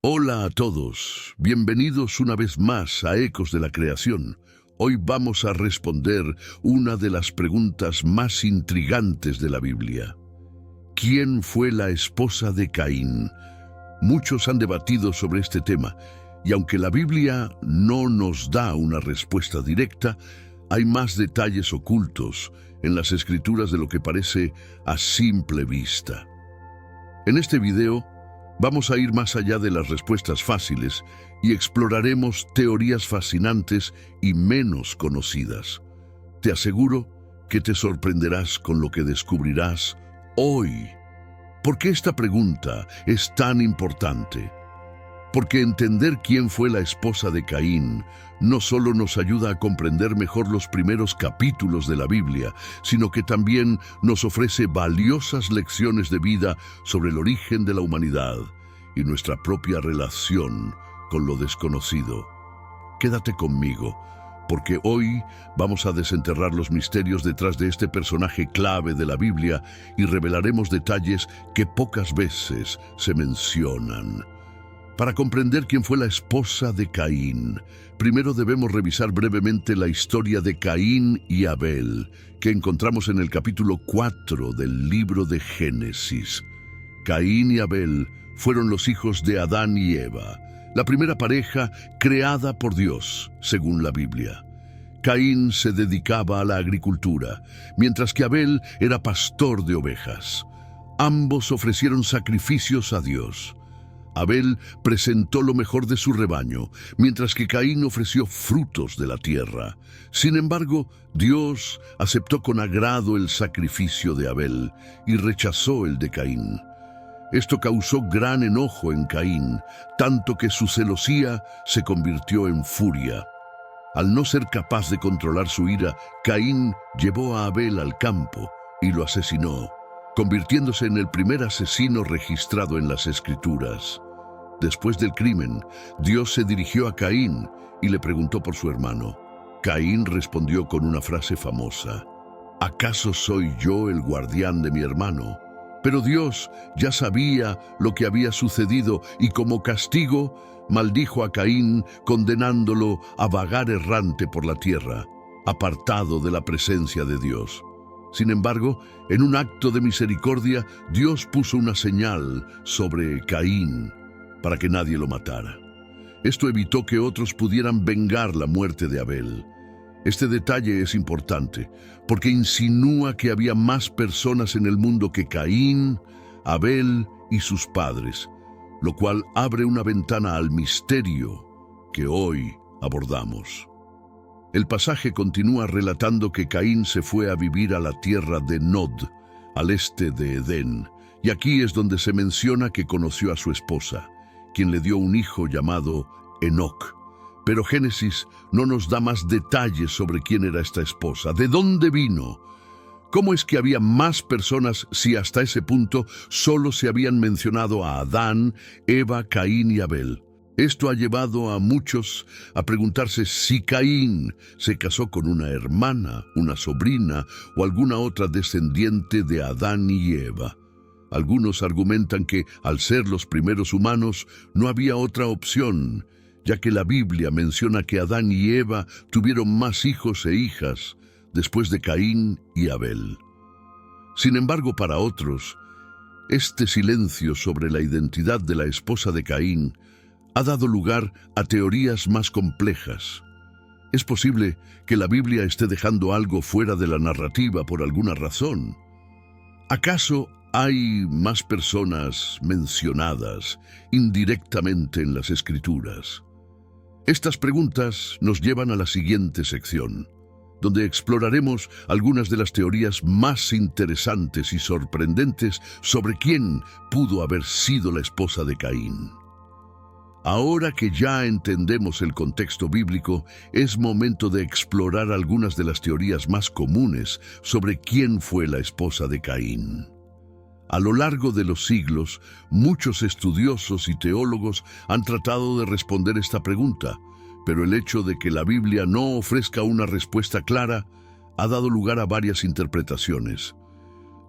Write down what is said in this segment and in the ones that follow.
Hola a todos, bienvenidos una vez más a Ecos de la Creación. Hoy vamos a responder una de las preguntas más intrigantes de la Biblia. ¿Quién fue la esposa de Caín? Muchos han debatido sobre este tema, y aunque la Biblia no nos da una respuesta directa, hay más detalles ocultos en las escrituras de lo que parece a simple vista. En este video, vamos a ir más allá de las respuestas fáciles y exploraremos teorías fascinantes y menos conocidas. Te aseguro que te sorprenderás con lo que descubrirás hoy. ¿Por qué esta pregunta es tan importante? Porque entender quién fue la esposa de Caín no solo nos ayuda a comprender mejor los primeros capítulos de la Biblia, sino que también nos ofrece valiosas lecciones de vida sobre el origen de la humanidad y nuestra propia relación con lo desconocido. Quédate conmigo, porque hoy vamos a desenterrar los misterios detrás de este personaje clave de la Biblia y revelaremos detalles que pocas veces se mencionan. Para comprender quién fue la esposa de Caín, primero debemos revisar brevemente la historia de Caín y Abel, que encontramos en el capítulo 4 del libro de Génesis. Caín y Abel fueron los hijos de Adán y Eva, la primera pareja creada por Dios, según la Biblia. Caín se dedicaba a la agricultura, mientras que Abel era pastor de ovejas. Ambos ofrecieron sacrificios a Dios. Abel presentó lo mejor de su rebaño, mientras que Caín ofreció frutos de la tierra. Sin embargo, Dios aceptó con agrado el sacrificio de Abel y rechazó el de Caín. Esto causó gran enojo en Caín, tanto que su celosía se convirtió en furia. Al no ser capaz de controlar su ira, Caín llevó a Abel al campo y lo asesinó, convirtiéndose en el primer asesino registrado en las Escrituras. Después del crimen, Dios se dirigió a Caín y le preguntó por su hermano. Caín respondió con una frase famosa: ¿acaso soy yo el guardián de mi hermano? Pero Dios ya sabía lo que había sucedido y como castigo maldijo a Caín, condenándolo a vagar errante por la tierra, apartado de la presencia de Dios. Sin embargo, en un acto de misericordia, Dios puso una señal sobre Caín para que nadie lo matara. Esto evitó que otros pudieran vengar la muerte de Abel. Este detalle es importante porque insinúa que había más personas en el mundo que Caín, Abel y sus padres, lo cual abre una ventana al misterio que hoy abordamos. El pasaje continúa relatando que Caín se fue a vivir a la tierra de Nod, al este de Edén, y aquí es donde se menciona que conoció a su esposa, quien le dio un hijo llamado Enoc. Pero Génesis no nos da más detalles sobre quién era esta esposa, de dónde vino. ¿Cómo es que había más personas si hasta ese punto solo se habían mencionado a Adán, Eva, Caín y Abel? Esto ha llevado a muchos a preguntarse si Caín se casó con una hermana, una sobrina o alguna otra descendiente de Adán y Eva. Algunos argumentan que, al ser los primeros humanos, no había otra opción, ya que la Biblia menciona que Adán y Eva tuvieron más hijos e hijas después de Caín y Abel. Sin embargo, para otros, este silencio sobre la identidad de la esposa de Caín ha dado lugar a teorías más complejas. Es posible que la Biblia esté dejando algo fuera de la narrativa por alguna razón. ¿Acaso hay más personas mencionadas indirectamente en las Escrituras? Estas preguntas nos llevan a la siguiente sección, donde exploraremos algunas de las teorías más interesantes y sorprendentes sobre quién pudo haber sido la esposa de Caín. Ahora que ya entendemos el contexto bíblico, es momento de explorar algunas de las teorías más comunes sobre quién fue la esposa de Caín. A lo largo de los siglos, muchos estudiosos y teólogos han tratado de responder esta pregunta, pero el hecho de que la Biblia no ofrezca una respuesta clara ha dado lugar a varias interpretaciones.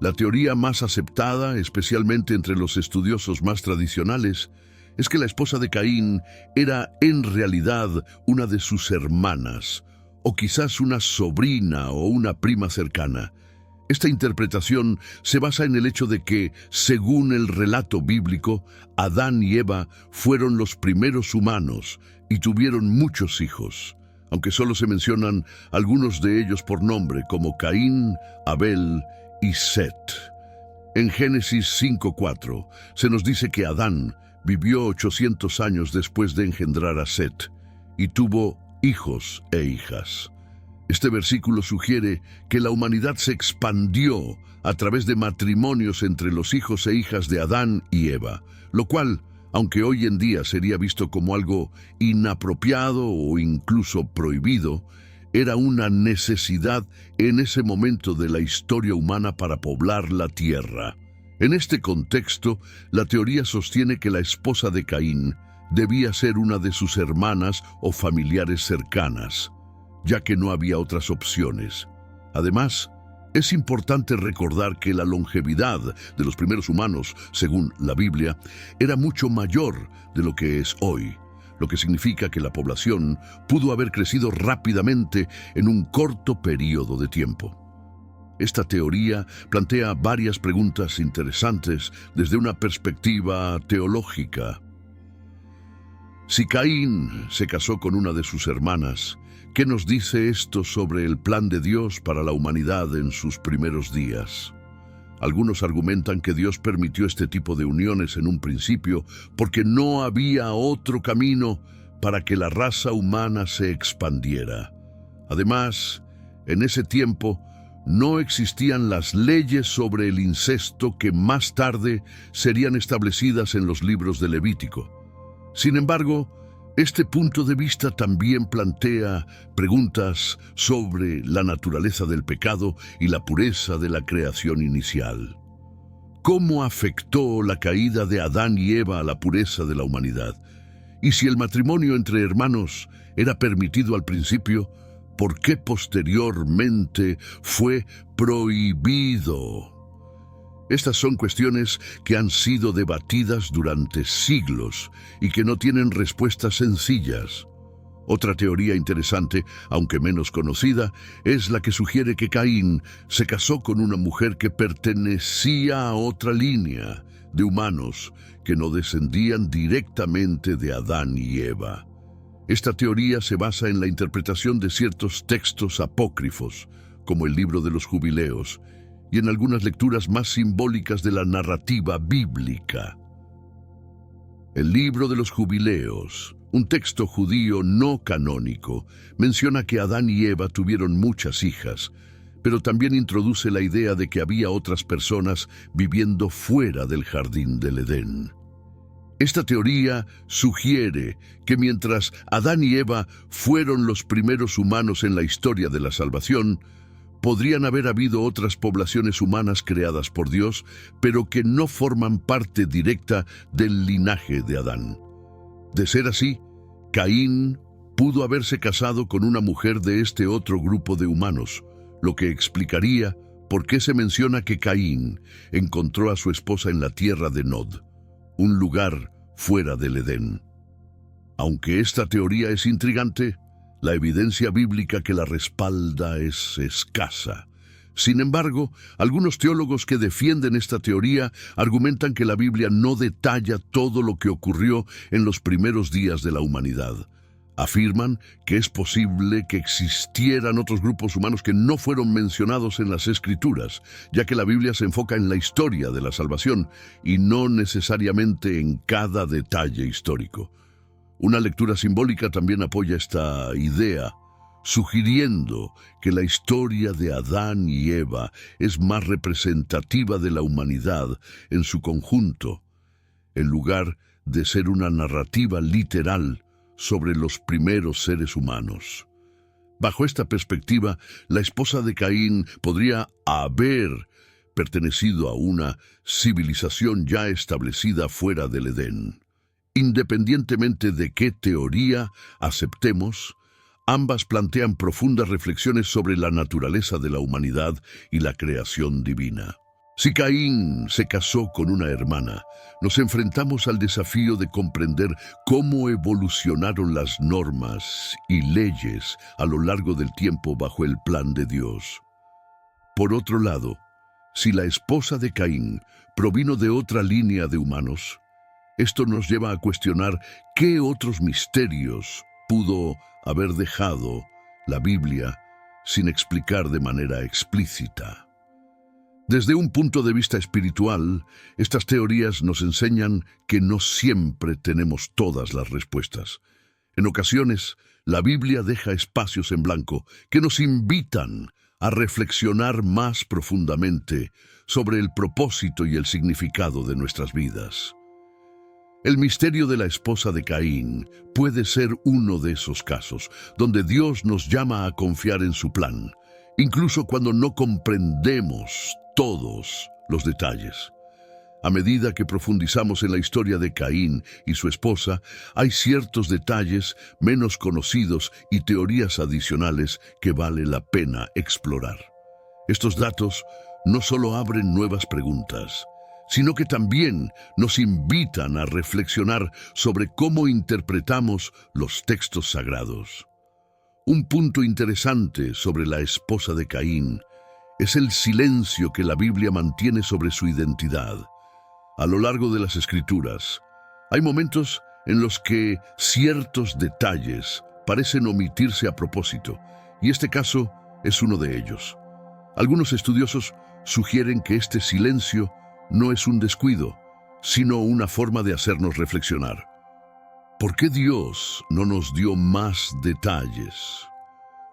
La teoría más aceptada, especialmente entre los estudiosos más tradicionales, es que la esposa de Caín era en realidad una de sus hermanas, o quizás una sobrina o una prima cercana. Esta interpretación se basa en el hecho de que, según el relato bíblico, Adán y Eva fueron los primeros humanos y tuvieron muchos hijos, aunque solo se mencionan algunos de ellos por nombre, como Caín, Abel y Set. En Génesis 5:4 se nos dice que Adán vivió 800 años después de engendrar a Set y tuvo hijos e hijas. Este versículo sugiere que la humanidad se expandió a través de matrimonios entre los hijos e hijas de Adán y Eva, lo cual, aunque hoy en día sería visto como algo inapropiado o incluso prohibido, era una necesidad en ese momento de la historia humana para poblar la tierra. En este contexto, la teoría sostiene que la esposa de Caín debía ser una de sus hermanas o familiares cercanas, ya que no había otras opciones. Además, es importante recordar que la longevidad de los primeros humanos, según la Biblia, era mucho mayor de lo que es hoy, lo que significa que la población pudo haber crecido rápidamente en un corto periodo de tiempo. Esta teoría plantea varias preguntas interesantes desde una perspectiva teológica. Si Caín se casó con una de sus hermanas, ¿qué nos dice esto sobre el plan de Dios para la humanidad en sus primeros días? Algunos argumentan que Dios permitió este tipo de uniones en un principio porque no había otro camino para que la raza humana se expandiera. Además, en ese tiempo no existían las leyes sobre el incesto que más tarde serían establecidas en los libros de Levítico. Sin embargo, este punto de vista también plantea preguntas sobre la naturaleza del pecado y la pureza de la creación inicial. ¿Cómo afectó la caída de Adán y Eva a la pureza de la humanidad? Y si el matrimonio entre hermanos era permitido al principio, ¿por qué posteriormente fue prohibido? Estas son cuestiones que han sido debatidas durante siglos y que no tienen respuestas sencillas. Otra teoría interesante, aunque menos conocida, es la que sugiere que Caín se casó con una mujer que pertenecía a otra línea de humanos que no descendían directamente de Adán y Eva. Esta teoría se basa en la interpretación de ciertos textos apócrifos, como el libro de los Jubileos, y en algunas lecturas más simbólicas de la narrativa bíblica. El libro de los Jubileos, un texto judío no canónico, menciona que Adán y Eva tuvieron muchas hijas, pero también introduce la idea de que había otras personas viviendo fuera del jardín del Edén. Esta teoría sugiere que mientras Adán y Eva fueron los primeros humanos en la historia de la salvación, podrían haber habido otras poblaciones humanas creadas por Dios, pero que no forman parte directa del linaje de Adán. De ser así, Caín pudo haberse casado con una mujer de este otro grupo de humanos, lo que explicaría por qué se menciona que Caín encontró a su esposa en la tierra de Nod, un lugar fuera del Edén. Aunque esta teoría es intrigante, la evidencia bíblica que la respalda es escasa. Sin embargo, algunos teólogos que defienden esta teoría argumentan que la Biblia no detalla todo lo que ocurrió en los primeros días de la humanidad. Afirman que es posible que existieran otros grupos humanos que no fueron mencionados en las Escrituras, ya que la Biblia se enfoca en la historia de la salvación y no necesariamente en cada detalle histórico. Una lectura simbólica también apoya esta idea, sugiriendo que la historia de Adán y Eva es más representativa de la humanidad en su conjunto, en lugar de ser una narrativa literal sobre los primeros seres humanos. Bajo esta perspectiva, la esposa de Caín podría haber pertenecido a una civilización ya establecida fuera del Edén. Independientemente de qué teoría aceptemos, ambas plantean profundas reflexiones sobre la naturaleza de la humanidad y la creación divina. Si Caín se casó con una hermana, nos enfrentamos al desafío de comprender cómo evolucionaron las normas y leyes a lo largo del tiempo bajo el plan de Dios. Por otro lado, si la esposa de Caín provino de otra línea de humanos, esto nos lleva a cuestionar qué otros misterios pudo haber dejado la Biblia sin explicar de manera explícita. Desde un punto de vista espiritual, estas teorías nos enseñan que no siempre tenemos todas las respuestas. En ocasiones, la Biblia deja espacios en blanco que nos invitan a reflexionar más profundamente sobre el propósito y el significado de nuestras vidas. El misterio de la esposa de Caín puede ser uno de esos casos, donde Dios nos llama a confiar en su plan, incluso cuando no comprendemos todos los detalles. A medida que profundizamos en la historia de Caín y su esposa, hay ciertos detalles menos conocidos y teorías adicionales que vale la pena explorar. Estos datos no solo abren nuevas preguntas, sino que también nos invitan a reflexionar sobre cómo interpretamos los textos sagrados. Un punto interesante sobre la esposa de Caín es el silencio que la Biblia mantiene sobre su identidad. A lo largo de las Escrituras, hay momentos en los que ciertos detalles parecen omitirse a propósito, y este caso es uno de ellos. Algunos estudiosos sugieren que este silencio no es un descuido, sino una forma de hacernos reflexionar. ¿Por qué Dios no nos dio más detalles?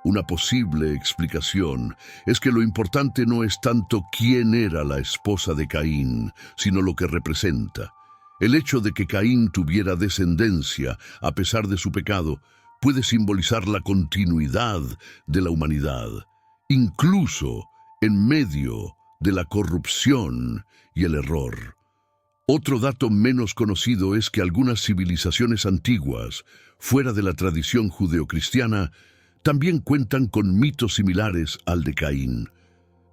Una posible explicación es que lo importante no es tanto quién era la esposa de Caín, sino lo que representa. El hecho de que Caín tuviera descendencia a pesar de su pecado puede simbolizar la continuidad de la humanidad, incluso en medio de la corrupción y el error. Otro dato menos conocido es que algunas civilizaciones antiguas, fuera de la tradición judeocristiana, también cuentan con mitos similares al de Caín.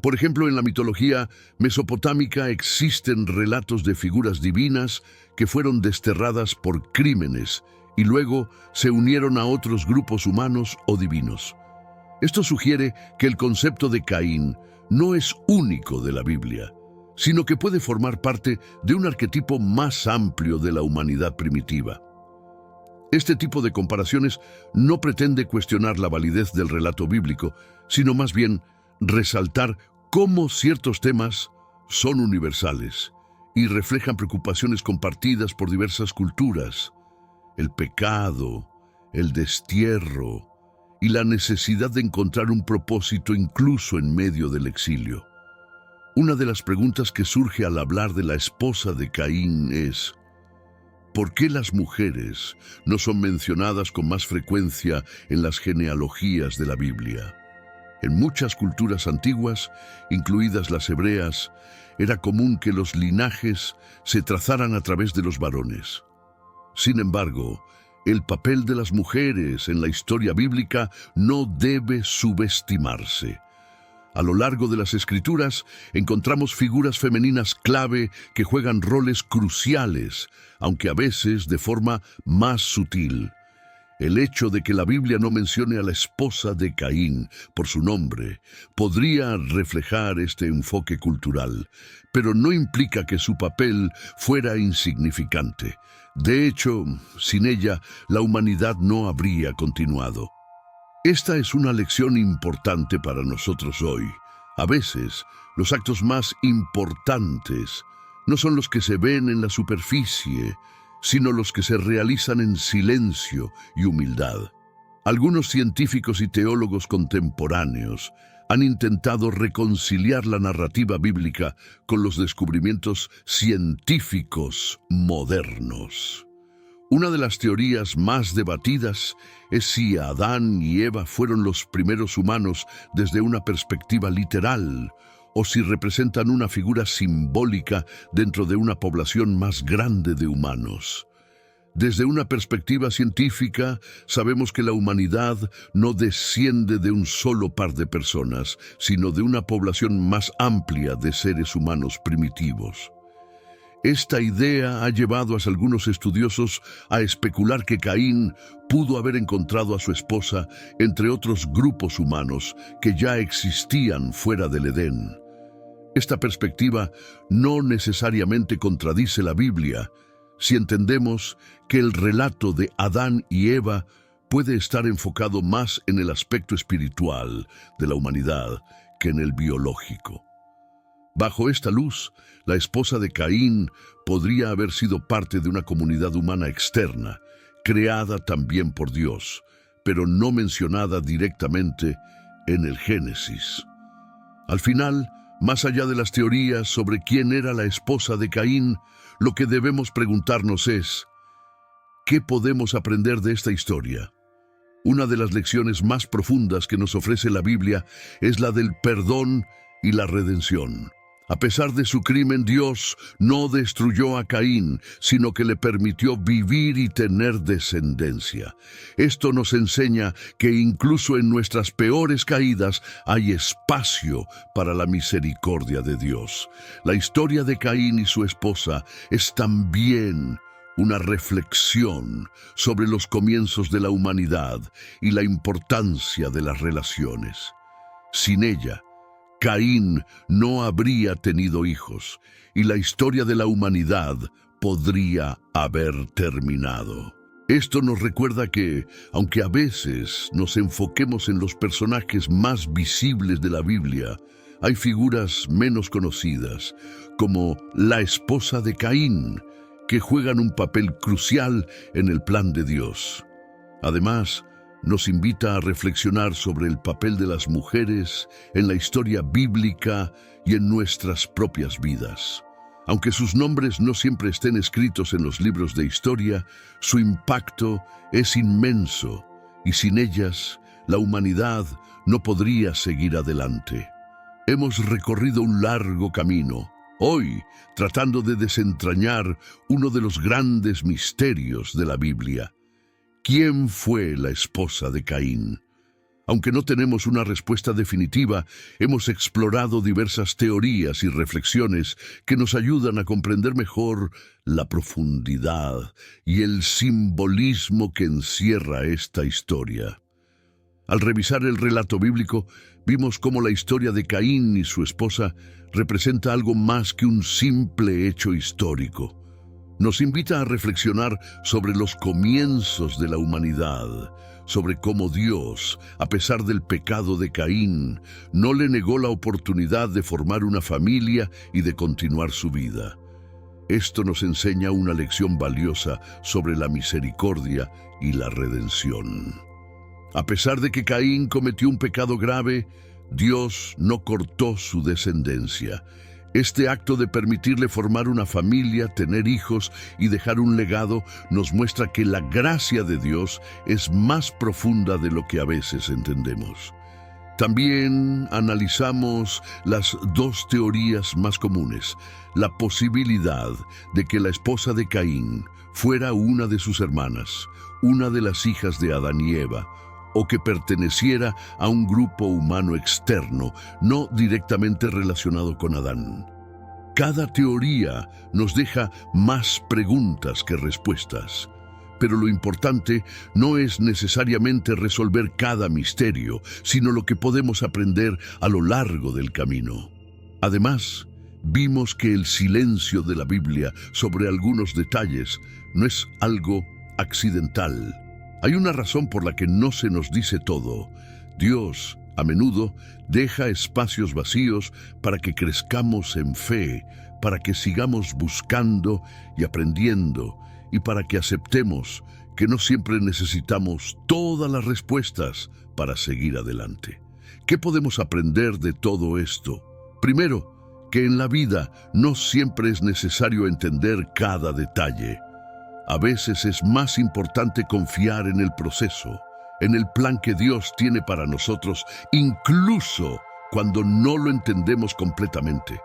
Por ejemplo, en la mitología mesopotámica existen relatos de figuras divinas que fueron desterradas por crímenes y luego se unieron a otros grupos humanos o divinos. Esto sugiere que el concepto de Caín no es único de la Biblia, sino que puede formar parte de un arquetipo más amplio de la humanidad primitiva. Este tipo de comparaciones no pretende cuestionar la validez del relato bíblico, sino más bien resaltar cómo ciertos temas son universales y reflejan preocupaciones compartidas por diversas culturas: el pecado, el destierro y la necesidad de encontrar un propósito incluso en medio del exilio. Una de las preguntas que surge al hablar de la esposa de Caín es: ¿por qué las mujeres no son mencionadas con más frecuencia en las genealogías de la Biblia? En muchas culturas antiguas, incluidas las hebreas, era común que los linajes se trazaran a través de los varones. Sin embargo, el papel de las mujeres en la historia bíblica no debe subestimarse. A lo largo de las Escrituras encontramos figuras femeninas clave que juegan roles cruciales, aunque a veces de forma más sutil. El hecho de que la Biblia no mencione a la esposa de Caín por su nombre podría reflejar este enfoque cultural, pero no implica que su papel fuera insignificante. De hecho, sin ella, la humanidad no habría continuado. Esta es una lección importante para nosotros hoy. A veces, los actos más importantes no son los que se ven en la superficie, sino los que se realizan en silencio y humildad. Algunos científicos y teólogos contemporáneos han intentado reconciliar la narrativa bíblica con los descubrimientos científicos modernos. Una de las teorías más debatidas es si Adán y Eva fueron los primeros humanos desde una perspectiva literal, o si representan una figura simbólica dentro de una población más grande de humanos. Desde una perspectiva científica, sabemos que la humanidad no desciende de un solo par de personas, sino de una población más amplia de seres humanos primitivos. Esta idea ha llevado a algunos estudiosos a especular que Caín pudo haber encontrado a su esposa entre otros grupos humanos que ya existían fuera del Edén. Esta perspectiva no necesariamente contradice la Biblia, si entendemos que el relato de Adán y Eva puede estar enfocado más en el aspecto espiritual de la humanidad que en el biológico. Bajo esta luz, la esposa de Caín podría haber sido parte de una comunidad humana externa, creada también por Dios, pero no mencionada directamente en el Génesis. Al final, más allá de las teorías sobre quién era la esposa de Caín, lo que debemos preguntarnos es, ¿qué podemos aprender de esta historia? Una de las lecciones más profundas que nos ofrece la Biblia es la del perdón y la redención. A pesar de su crimen, Dios no destruyó a Caín, sino que le permitió vivir y tener descendencia. Esto nos enseña que incluso en nuestras peores caídas hay espacio para la misericordia de Dios. La historia de Caín y su esposa es también una reflexión sobre los comienzos de la humanidad y la importancia de las relaciones. Sin ella, Caín no habría tenido hijos y la historia de la humanidad podría haber terminado. Esto nos recuerda que, aunque a veces nos enfoquemos en los personajes más visibles de la Biblia, hay figuras menos conocidas, como la esposa de Caín, que juegan un papel crucial en el plan de Dios. Además, nos invita a reflexionar sobre el papel de las mujeres en la historia bíblica y en nuestras propias vidas. Aunque sus nombres no siempre estén escritos en los libros de historia, su impacto es inmenso y sin ellas, la humanidad no podría seguir adelante. Hemos recorrido un largo camino, hoy tratando de desentrañar uno de los grandes misterios de la Biblia. ¿Quién fue la esposa de Caín? Aunque no tenemos una respuesta definitiva, hemos explorado diversas teorías y reflexiones que nos ayudan a comprender mejor la profundidad y el simbolismo que encierra esta historia. Al revisar el relato bíblico, vimos cómo la historia de Caín y su esposa representa algo más que un simple hecho histórico. Nos invita a reflexionar sobre los comienzos de la humanidad, sobre cómo Dios, a pesar del pecado de Caín, no le negó la oportunidad de formar una familia y de continuar su vida. Esto nos enseña una lección valiosa sobre la misericordia y la redención. A pesar de que Caín cometió un pecado grave, Dios no cortó su descendencia. Este acto de permitirle formar una familia, tener hijos y dejar un legado nos muestra que la gracia de Dios es más profunda de lo que a veces entendemos. También analizamos las dos teorías más comunes: la posibilidad de que la esposa de Caín fuera una de sus hermanas, una de las hijas de Adán y Eva, o que perteneciera a un grupo humano externo, no directamente relacionado con Adán. Cada teoría nos deja más preguntas que respuestas, pero lo importante no es necesariamente resolver cada misterio, sino lo que podemos aprender a lo largo del camino. Además, vimos que el silencio de la Biblia sobre algunos detalles no es algo accidental. Hay una razón por la que no se nos dice todo. Dios, a menudo, deja espacios vacíos para que crezcamos en fe, para que sigamos buscando y aprendiendo, y para que aceptemos que no siempre necesitamos todas las respuestas para seguir adelante. ¿Qué podemos aprender de todo esto? Primero, que en la vida no siempre es necesario entender cada detalle. A veces es más importante confiar en el proceso, en el plan que Dios tiene para nosotros, incluso cuando no lo entendemos completamente.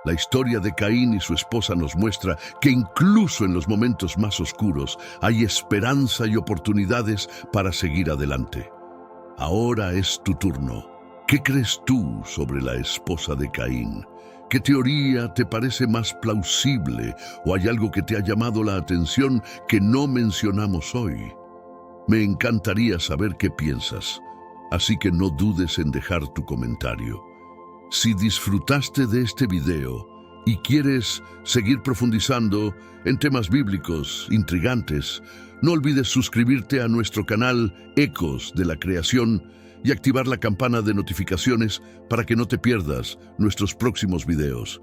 La historia de Caín y su esposa nos muestra que incluso en los momentos más oscuros hay esperanza y oportunidades para seguir adelante. Ahora es tu turno. ¿Qué crees tú sobre la esposa de Caín? ¿Qué teoría te parece más plausible o hay algo que te ha llamado la atención que no mencionamos hoy? Me encantaría saber qué piensas, así que no dudes en dejar tu comentario. Si disfrutaste de este video y quieres seguir profundizando en temas bíblicos intrigantes, no olvides suscribirte a nuestro canal Ecos de la Creación y activar la campana de notificaciones para que no te pierdas nuestros próximos videos.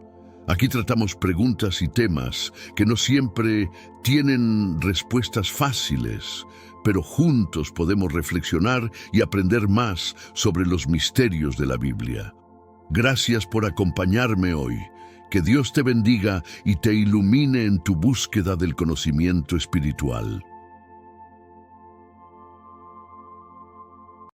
Aquí tratamos preguntas y temas que no siempre tienen respuestas fáciles, pero juntos podemos reflexionar y aprender más sobre los misterios de la Biblia. Gracias por acompañarme hoy. Que Dios te bendiga y te ilumine en tu búsqueda del conocimiento espiritual.